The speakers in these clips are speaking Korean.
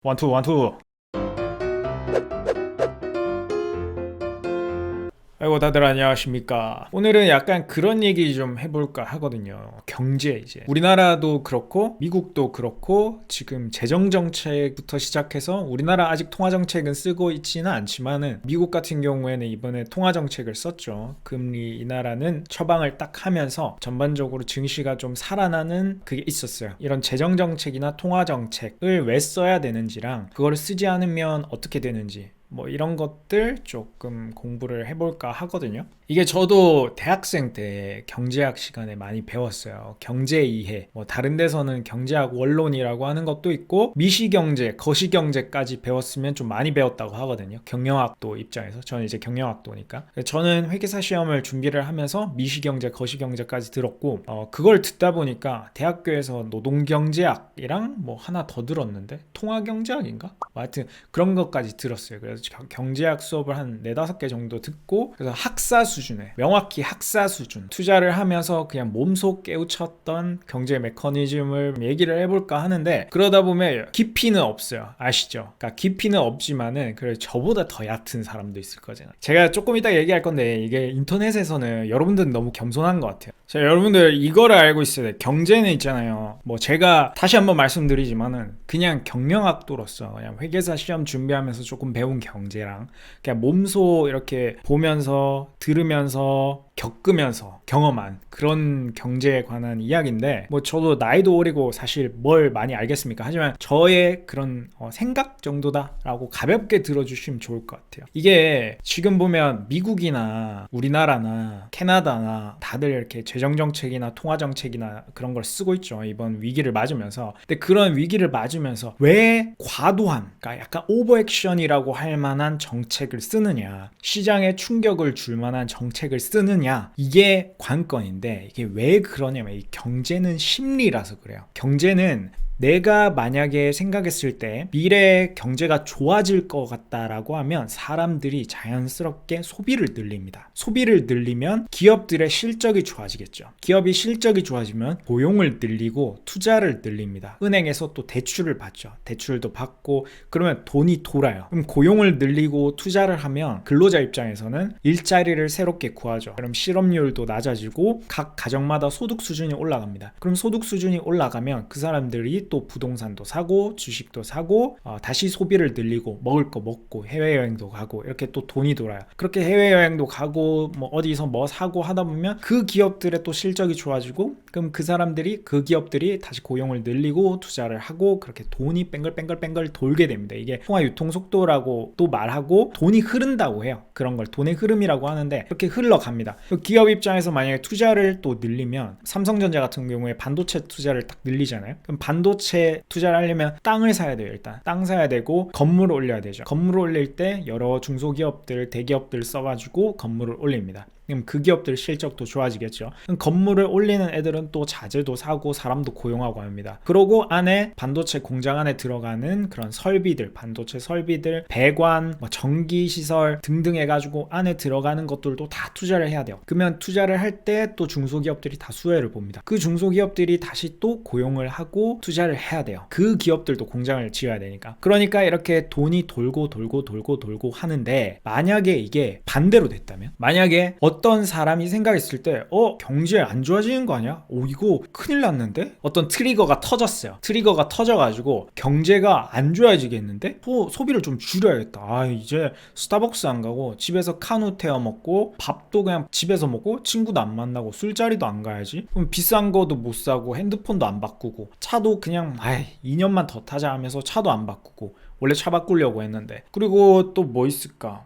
원투 원투. 아이고 다들 안녕하십니까. 오늘은 약간 그런 얘기 좀 해볼까 하거든요. 경제 이제 우리나라도 그렇고 미국도 그렇고 지금 재정정책부터 시작해서 우리나라 아직 통화정책은 쓰고 있지는 않지만은 미국 같은 경우에는 이번에 통화정책을 썼죠. 금리 인하라는 처방을 딱 하면서 전반적으로 증시가 좀 살아나는 그게 있었어요. 이런 재정정책이나 통화정책을 왜 써야 되는지랑 그걸 쓰지 않으면 어떻게 되는지 뭐 이런 것들 조금 공부를 해볼까 하거든요. 이게 저도 대학생 때 경제학 시간에 많이 배웠어요. 경제 이해. 뭐 다른 데서는 경제학 원론이라고 하는 것도 있고 미시경제, 거시경제까지 배웠으면 좀 많이 배웠다고 하거든요. 경영학도 입장에서. 저는 이제 경영학도니까. 저는 회계사 시험을 준비를 하면서 미시경제, 거시경제까지 들었고 그걸 듣다 보니까 대학교에서 노동경제학이랑 뭐 하나 더 들었는데 통화경제학인가? 하여튼 그런 것까지 들었어요. 그래서 경제학 수업을 한 4-5개 정도 듣고 그래서 학사 수준에 명확히 학사 수준 투자를 하면서 그냥 몸소 깨우쳤던 경제 메커니즘을 얘기를 해볼까 하는데 그러다 보면 깊이는 없어요. 아시죠? 그러니까 깊이는 없지만은 그래 저보다 더 얕은 사람도 있을 거잖아요. 제가 조금 이따 얘기할 건데 이게 인터넷에서는 여러분들은 너무 겸손한 것 같아요. 자, 여러분들 이거를 알고 있어야 돼요. 경제는 있잖아요. 뭐 제가 다시 한번 말씀드리지만은 그냥 경영학도로서 그냥 회계사 시험 준비하면서 조금 배운 경제랑 그냥 몸소 이렇게 보면서 들으면서 겪으면서 경험한 그런 경제에 관한 이야기인데 뭐 저도 나이도 어리고 사실 뭘 많이 알겠습니까? 하지만 저의 그런 생각 정도다라고 가볍게 들어주시면 좋을 것 같아요. 이게 지금 보면 미국이나 우리나라나 캐나다나 다들 이렇게 재정정책이나 통화정책이나 그런 걸 쓰고 있죠. 이번 위기를 맞으면서. 근데 그런 위기를 맞으면서 왜 과도한 그러니까 약간 오버액션이라고 할 만한 정책을 쓰느냐, 시장에 충격을 줄 만한 정책을 쓰느냐, 이게 관건인데 이게 왜 그러냐면 이 경제는 심리라서 그래요. 경제는 내가 만약에 생각했을 때 미래에 경제가 좋아질 것 같다라고 하면 사람들이 자연스럽게 소비를 늘립니다. 소비를 늘리면 기업들의 실적이 좋아지겠죠. 기업이 실적이 좋아지면 고용을 늘리고 투자를 늘립니다. 은행에서 또 대출을 받죠. 대출도 받고 그러면 돈이 돌아요. 그럼 고용을 늘리고 투자를 하면 근로자 입장에서는 일자리를 새롭게 구하죠. 그럼 실업률도 낮아지고 각 가정마다 소득 수준이 올라갑니다. 그럼 소득 수준이 올라가면 그 사람들이 또 부동산도 사고 주식도 사고 다시 소비를 늘리고 먹을 거 먹고 해외여행도 가고 이렇게 또 돈이 돌아요. 그렇게 해외여행도 가고 뭐 어디서 뭐 사고 하다 보면 그 기업들의 또 실적이 좋아지고 그럼 그 사람들이 그 기업들이 다시 고용을 늘리고 투자를 하고 그렇게 돈이 뺑글뺑글 돌게 됩니다. 이게 통화 유통 속도라고 또 말하고 돈이 흐른다고 해요. 그런 걸 돈의 흐름이라고 하는데 이렇게 흘러갑니다. 기업 입장에서 만약에 투자를 또 늘리면 삼성전자 같은 경우에 반도체 투자를 딱 늘리잖아요. 그럼 반도체 투자를 하려면 땅을 사야 돼요. 일단 땅 사야 되고 건물을 올려야 되죠. 건물을 올릴 때 여러 중소기업들 대기업들 써가지고 건물을 올립니다. 그럼 그 기업들 실적도 좋아지겠죠. 그럼 건물을 올리는 애들은 또 자재도 사고 사람도 고용하고 합니다. 그러고 안에 반도체 공장 안에 들어가는 그런 설비들, 반도체 설비들, 배관, 뭐 전기시설 등등 해가지고 안에 들어가는 것들도 다 투자를 해야 돼요. 그러면 투자를 할 때 또 중소기업들이 다 수혜를 봅니다. 그 중소기업들이 다시 또 고용을 하고 투자를 해야 돼요. 그 기업들도 공장을 지어야 되니까. 그러니까 이렇게 돈이 돌고 하는데 만약에 이게 반대로 됐다면 만약에 어떤 사람이 생각했을 때 경제 안 좋아지는 거 아니야? 이거 큰일 났는데? 어떤 트리거가 터졌어요. 트리거가 터져가지고 경제가 안 좋아지겠는데? 소비를 좀 줄여야겠다. 이제 스타벅스 안 가고 집에서 카누 태워 먹고 밥도 그냥 집에서 먹고 친구도 안 만나고 술자리도 안 가야지. 그럼 비싼 거도 못 사고 핸드폰도 안 바꾸고 차도 그냥 2년만 더 타자 하면서 차도 안 바꾸고 원래 차 바꾸려고 했는데 그리고 또 뭐 있을까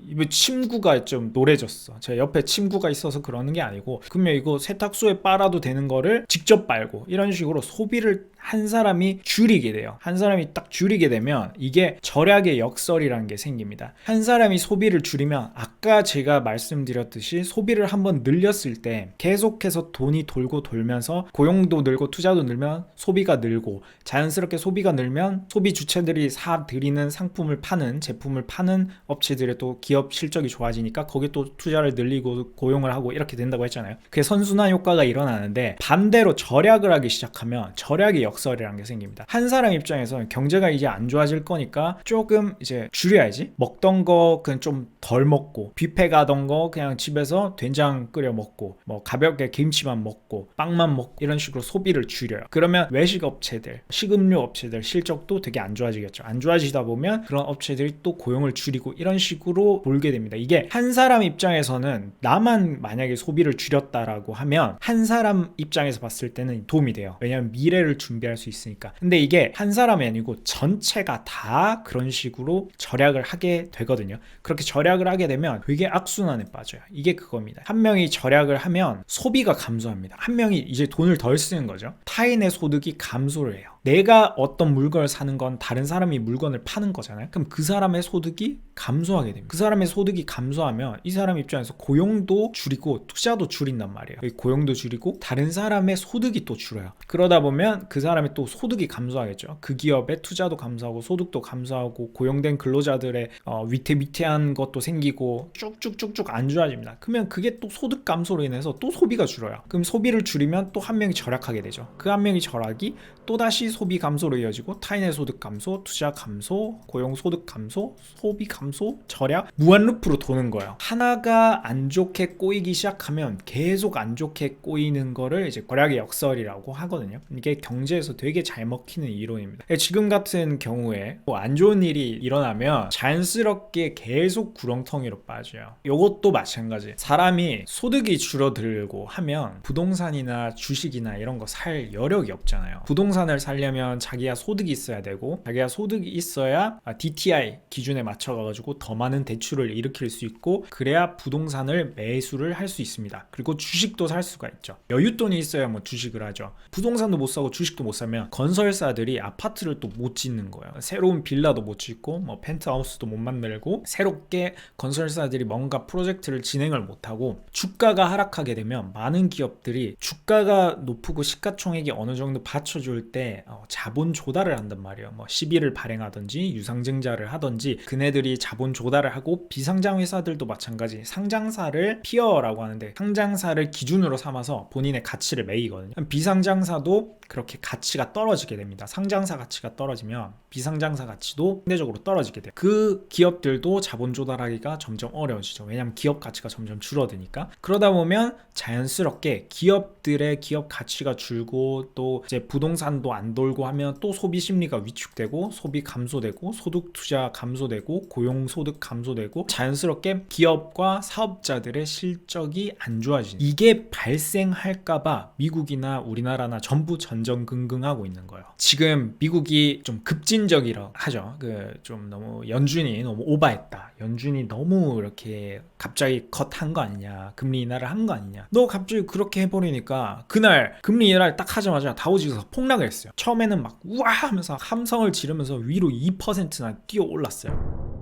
입에 침구가 좀 노래졌어. 제 옆에 침구가 있어서 그러는 게 아니고 그러면 이거 세탁소에 빨아도 되는 거를 직접 빨고 이런 식으로 소비를 한 사람이 줄이게 돼요. 한 사람이 딱 줄이게 되면 이게 절약의 역설이라는 게 생깁니다. 한 사람이 소비를 줄이면 아까 제가 말씀드렸듯이 소비를 한번 늘렸을 때 계속해서 돈이 돌고 돌면서 고용도 늘고 투자도 늘면 소비가 늘고 자연스럽게 소비가 늘면 소비 주체들이 사들이는 상품을 파는 제품을 파는 업체들의 또 기업 실적이 좋아지니까 거기 또 투자를 늘리고 고용을 하고 이렇게 된다고 했잖아요. 그게 선순환 효과가 일어나는데 반대로 절약을 하기 시작하면 절약의 역설이라는 게 생깁니다. 한 사람 입장에서는 경제가 이제 안 좋아질 거니까 조금 이제 줄여야지. 먹던 거 그냥 좀 덜 먹고, 뷔페 가던 거 그냥 집에서 된장 끓여 먹고, 뭐 가볍게 김치만 먹고 빵만 먹고, 이런 식으로 소비를 줄여요. 그러면 외식 업체들, 식음료 업체들 실적도 되게 안 좋아지겠죠. 안 좋아지다 보면 그런 업체들이 또 고용을 줄이고 이런 식으로 돌게 됩니다. 이게 한 사람 입장에서는 나만 만약에 소비를 줄였다라고 하면 한 사람 입장에서 봤을 때는 도움이 돼요. 왜냐하면 미래를 준비할 수 있으니까. 근데 이게 한 사람이 아니고 전체가 다 그런 식으로 절약을 하게 되거든요. 그렇게 절약을 하게 되면 되게 악순환에 빠져요. 이게 그겁니다. 한 명이 절약을 하면 소비가 감소합니다. 한 명이 이제 돈을 덜 쓰는 거죠. 타인의 소득이 감소를 해요. 내가 어떤 물건을 사는 건 다른 사람이 물건을 파는 거잖아요. 그럼 그 사람의 소득이 감소하게 됩니다. 그 사람의 소득이 감소하면 이 사람 입장에서 고용도 줄이고 투자도 줄인단 말이에요. 고용도 줄이고 다른 사람의 소득이 또 줄어요. 그러다 보면 그 사람의 또 소득이 감소하겠죠. 그 기업의 투자도 감소하고 소득도 감소하고 고용된 근로자들의 위태위태한 것도 생기고 쭉쭉쭉쭉 안 좋아집니다. 그러면 그게 또 소득 감소로 인해서 또 소비가 줄어요. 그럼 소비를 줄이면 또 한 명이 절약하게 되죠. 그 한 명이 절약이 또다시 소비 감소로 이어지고 타인의 소득 감소, 투자 감소, 고용 소득 감소, 소비 감소, 절약, 무한 루프로 도는 거예요. 하나가 안 좋게 꼬이기 시작하면 계속 안 좋게 꼬이는 거를 이제 절약의 역설이라고 하거든요. 이게 경제에서 되게 잘 먹히는 이론입니다. 지금 같은 경우에 뭐 안 좋은 일이 일어나면 자연스럽게 계속 구렁텅이로 빠져요. 이것도 마찬가지. 사람이 소득이 줄어들고 하면 부동산이나 주식이나 이런 거 살 여력이 없잖아요. 부동산을 살려면 자기가 소득이 있어야 되고, 자기가 소득이 있어야 DTI 기준에 맞춰가지고 더 많은 대출을 일으킬 수 있고, 그래야 부동산을 매수를 할 수 있습니다. 그리고 주식도 살 수가 있죠. 여윳돈이 있어야 뭐 주식을 하죠. 부동산도 못 사고 주식도 못 사면 건설사들이 아파트를 또 못 짓는 거예요. 새로운 빌라도 못 짓고 뭐 펜트하우스도 못 만들고, 새롭게 건설사들이 뭔가 프로젝트를 진행을 못하고, 주가가 하락하게 되면 많은 기업들이 주가가 높고 시가총액이 어느 정도 받쳐줄 때 자본 조달을 한단 말이에요. 뭐 시비를 발행하든지 유상증자를 하든지, 그네들이 자본 조달을 하고, 비상장 회사들도 마찬가지. 상장사를 피어라고 하는데, 상장사를 기준으로 삼아서 본인의 가치를 매기거든요. 비상장사도 그렇게 가치가 떨어지게 됩니다. 상장사 가치가 떨어지면 비상장사 가치도 상대적으로 떨어지게 돼요. 그 기업들도 자본 조달하기가 점점 어려워지죠. 왜냐하면 기업 가치가 점점 줄어드니까. 그러다 보면 자연스럽게 기업들의 기업 가치가 줄고, 또 이제 부동산도 안 돌고 하면 또 소비 심리가 위축되고, 소비 감소되고, 소득 투자 감소되고, 고용 소득 감소되고, 자연스럽게 기업과 사업자들의 실적이 안 좋아지는, 이게 발생할까봐 미국이나 우리나라나 전부 전전긍긍하고 있는 거예요. 지금 미국이 좀 급진적이라 하죠. 좀 너무 연준이 너무 오바했다. 연준이 너무 이렇게 갑자기 컷한 거 아니냐, 금리 인하를 한 거 아니냐. 너 갑자기 그렇게 해버리니까 그날 금리 인하를 딱 하자마자 다우지수가 폭락을 했어요. 처음에는 막 우와 하면서 함성을 지르면서 위로 2%나 뛰어 올랐어요.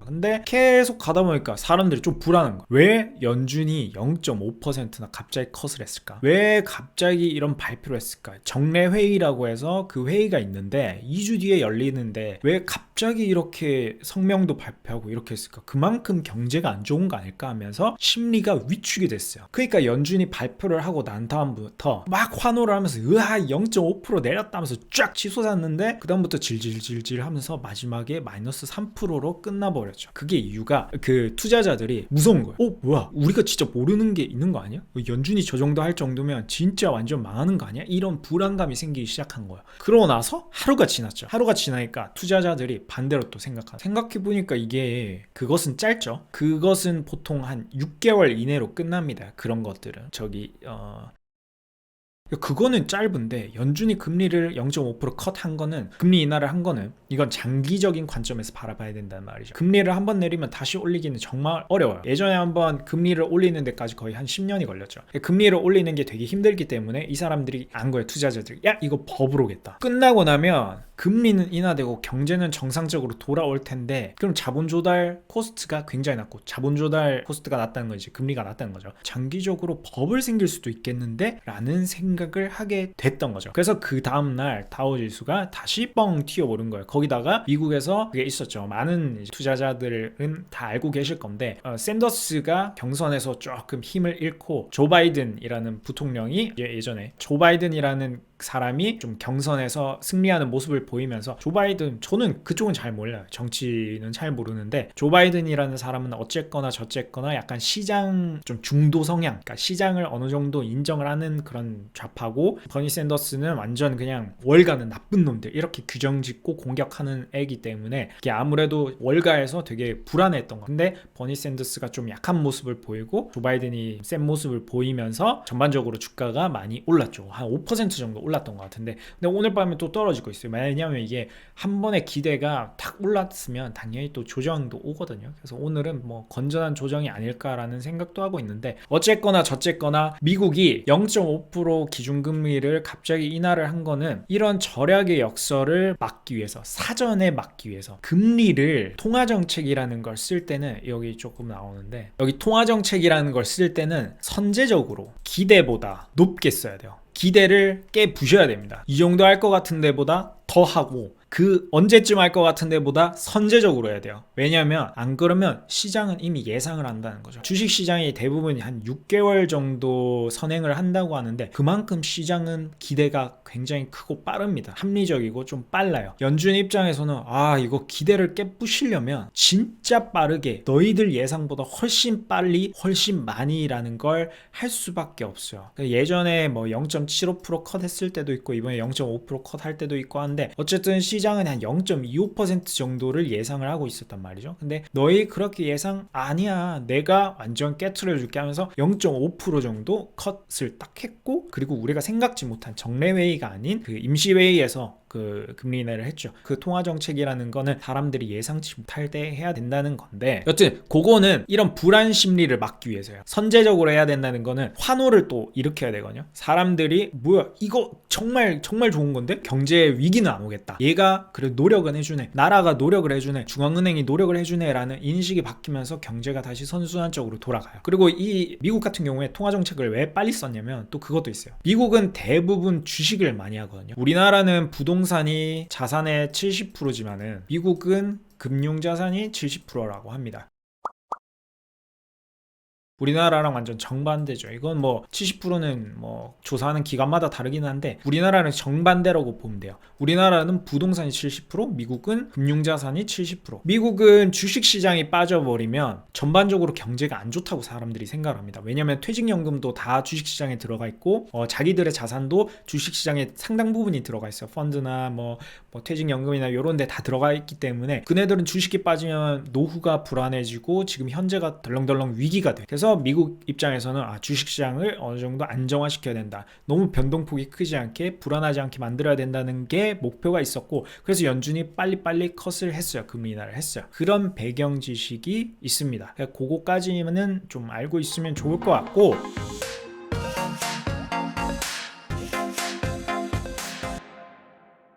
근데 계속 가다 보니까 사람들이 좀 불안한 거야. 왜 연준이 0.5%나 갑자기 컷을 했을까? 왜 갑자기 이런 발표를 했을까? 정례회의라고 해서 그 회의가 있는데 2주 뒤에 열리는데 왜 갑자기 이렇게 성명도 발표하고 이렇게 했을까? 그만큼 경제가 안 좋은 거 아닐까 하면서 심리가 위축이 됐어요. 그러니까 연준이 발표를 하고 난 다음부터 막 환호를 하면서 으아 0.5% 내렸다면서 쫙 치솟았는데, 그 다음부터 질질질질 하면서 마지막에 마이너스 3%로 끝나버렸죠. 그게 이유가 그 투자자들이 무서운 거예요. 뭐야, 우리가 진짜 모르는 게 있는 거 아니야? 연준이 저 정도 할 정도면 진짜 완전 망하는 거 아니야? 이런 불안감이 생기기 시작한 거예요. 그러고 나서 하루가 지났죠. 하루가 지나니까 투자자들이 반대로 또 생각해보니까 이게, 그것은 짧죠. 그것은 보통 한 6개월 이내로 끝납니다. 그런 것들은 그거는 짧은데, 연준이 금리를 0.5% 컷한 거는, 금리 인하를 한 거는, 이건 장기적인 관점에서 바라봐야 된다는 말이죠. 금리를 한번 내리면 다시 올리기는 정말 어려워요. 예전에 한번 금리를 올리는 데까지 거의 한 10년이 걸렸죠. 금리를 올리는 게 되게 힘들기 때문에 이 사람들이 안 거예요. 투자자들이 야 이거 법으로 오겠다. 끝나고 나면 금리는 인하되고 경제는 정상적으로 돌아올 텐데, 그럼 자본 조달 코스트가 굉장히 낮고, 자본 조달 코스트가 낮다는 건 이제 금리가 낮다는 거죠. 장기적으로 버블 생길 수도 있겠는데 라는 생각을 하게 됐던 거죠. 그래서 그 다음날 다우지수가 다시 뻥 튀어오른 거예요. 거기다가 미국에서 그게 있었죠. 많은 투자자들은 다 알고 계실 건데, 샌더스가 경선에서 조금 힘을 잃고 조 바이든이라는 부통령이, 예전에 조 바이든이라는 사람이 좀 경선에서 승리하는 모습을 보이면서 조 바이든, 저는 그쪽은 잘 몰라요. 정치는 잘 모르는데 조 바이든이라는 사람은 어쨌거나 저쨌거나 약간 시장 좀 중도 성향, 그러니까 시장을 어느 정도 인정을 하는 그런 좌파고, 버니 샌더스는 완전 그냥 월가는 나쁜 놈들 이렇게 규정짓고 공격하는 애기 때문에 이게 아무래도 월가에서 되게 불안했던 거. 근데 버니 샌더스가 좀 약한 모습을 보이고 조 바이든이 센 모습을 보이면서 전반적으로 주가가 많이 올랐죠. 한 5% 정도 올랐던 것 같은데, 근데 오늘 밤에 또 떨어지고 있어요. 왜냐하면 이게 한 번에 기대가 탁 올랐으면 당연히 또 조정도 오거든요. 그래서 오늘은 뭐 건전한 조정이 아닐까라는 생각도 하고 있는데, 어쨌거나 저쨌거나 미국이 0.5% 기준금리를 갑자기 인하를 한 거는 이런 절약의 역설을 막기 위해서, 사전에 막기 위해서 금리를, 통화정책이라는 걸 쓸 때는 여기 조금 나오는데, 여기 통화정책이라는 걸 쓸 때는 선제적으로 기대보다 높게 써야 돼요. 기대를 깨 부셔야 됩니다. 이 정도 할 것 같은 데보다 더 하고, 그 언제쯤 할 것 같은 데보다 선제적으로 해야 돼요. 왜냐하면 안 그러면 시장은 이미 예상을 한다는 거죠. 주식시장이 대부분 한 6개월 정도 선행을 한다고 하는데, 그만큼 시장은 기대가 굉장히 크고 빠릅니다. 합리적이고 좀 빨라요. 연준 입장에서는 이거 기대를 깨부시려면 진짜 빠르게, 너희들 예상보다 훨씬 빨리 훨씬 많이라는 걸 할 수밖에 없어요. 예전에 뭐 0.75% 컷 했을 때도 있고 이번에 0.5% 컷 할 때도 있고 한데, 어쨌든 시장은 한 0.25% 정도를 예상을 하고 있었단 말이죠. 근데 너희 그렇게 예상 아니야, 내가 완전 깨트려 줄게 하면서 0.5% 정도 컷을 딱 했고, 그리고 우리가 생각지 못한 정례회의가 아닌 그 임시회의에서 그 금리 인하를 했죠. 그 통화정책이라는 거는 사람들이 예상치 못할 때 해야 된다는 건데, 여튼 그거는 이런 불안 심리를 막기 위해서요. 선제적으로 해야 된다는 거는 환호를 또 일으켜야 되거든요. 사람들이 뭐야 이거 정말 좋은 건데 경제 위기는 안 오겠다, 얘가 그래 노력은 해주네, 나라가 노력을 해주네, 중앙은행이 노력을 해주네 라는 인식이 바뀌면서 경제가 다시 선순환적으로 돌아가요. 그리고 이 미국 같은 경우에 통화정책을 왜 빨리 썼냐면 또 그것도 있어요. 미국은 대부분 주식을 많이 하거든요. 우리나라는 부동산이 자산의 70%지만은 미국은 금융자산이 70%라고 합니다. 우리나라랑 완전 정반대죠. 이건 뭐 70%는 뭐 조사하는 기관마다 다르긴 한데, 우리나라는 정반대라고 보면 돼요. 우리나라는 부동산이 70%, 미국은 금융자산이 70%. 미국은 주식시장이 빠져버리면 전반적으로 경제가 안 좋다고 사람들이 생각을 합니다. 왜냐면 퇴직연금도 다 주식시장에 들어가 있고, 자기들의 자산도 주식시장에 상당 부분이 들어가 있어요. 펀드나 뭐 퇴직연금이나 이런 데 다 들어가 있기 때문에 그네들은 주식이 빠지면 노후가 불안해지고 지금 현재가 덜렁덜렁 위기가 돼. 그래서 미국 입장에서는 주식시장을 어느 정도 안정화시켜야 된다, 너무 변동폭이 크지 않게 불안하지 않게 만들어야 된다는 게 목표가 있었고, 그래서 연준이 빨리빨리 컷을 했어요. 금리 인하를 했어요. 그런 배경 지식이 있습니다. 그거까지는 좀 알고 있으면 좋을 것 같고,